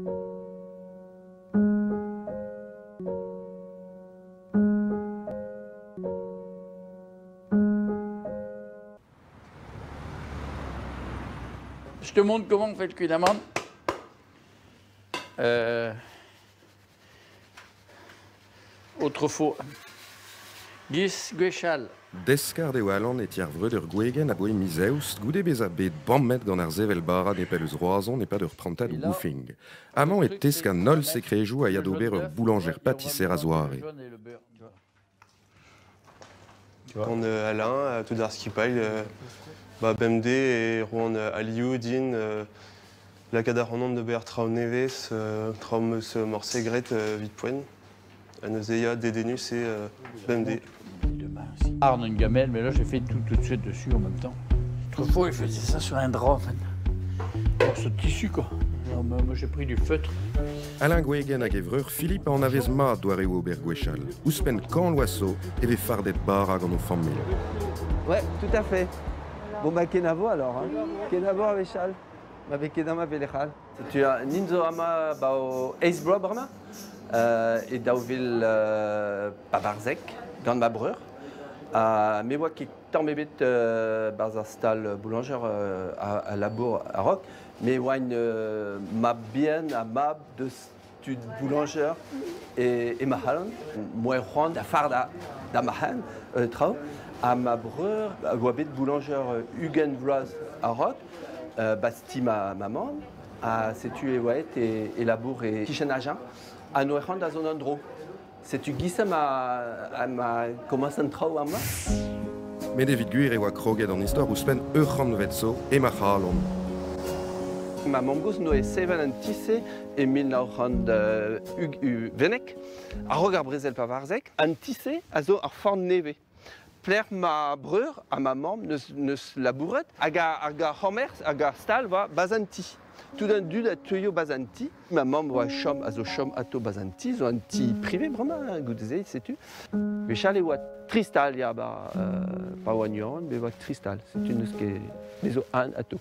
Je te montre comment on fait le cul d'amande. Autrefois, Gis Gwechal. Deskar de Wallan et tiarvreux ur gwegen a boe miseust goude bez a bet bammet gant ar zevel bara nepel eus roazon ne pas ur prantad ou woofing. Amañ et tesk an nol sekrejou a yadober ur boulanger pâtisser a zoare. On Alain, tout d'ar skipail, BMD et Rouen Aliou, Din, la cadar en de Béar Traum Neves, Traum Morse Gret, Vitpoen, Anezeia, Dédénus et BMD. Arne une gamelle, mais là j'ai fait tout de suite dessus en même temps. Autrefois, il faisait ça sur un drap en fait. Pour ce tissu quoi. Alors, moi j'ai pris du feutre. Alain Gwegen hag evreur, Philippe an avez mat doare o ober gwechal. Ouspen kan loasso eve fardet bara gant o famil. Ouais, tout à fait. Bon bah Kenavo alors, hein. Kenavo a Véchal. Ma Kenama Velechal. Tu as Ninzo Ama bao Ace Bro Brama et Dauville Babarzek, dans ma breur. Mais moi qui t'en mébit Barzastal boulanger à Labour à Roc, mais moi ma bien à Mab de stud boulanger et Mahalan, moi Juan da Farda da Mahan Trau. À ma breur, à Wabet boulanger Hugen Vloaz à Roc, Basti ma maman, à Setu et Labour et Tichenagin, à Noéran dans un endroit. C'est tu guissem à ma commencé à trau à moi. Mais David Guir et wa kroget an istor ouspen euchan vetso e ma halon. Ma mangos noe seven an tisse et milnauchan venek, à Rogar Brezel Pavarzek, an tisse à zo ar forn neve. Plaire ma breur à ma maman ne labouret, aga homers, aga stal va bazanti. Tout d'un dud à tuyo bazanti, ma maman va chom à zo chom ato bazanti, zo anti privé vraiment, goudezei, sais-tu. Mais chale wa tristal ya ba pas wagnon, mais wa tristal. C'est une ce qui est les an ato.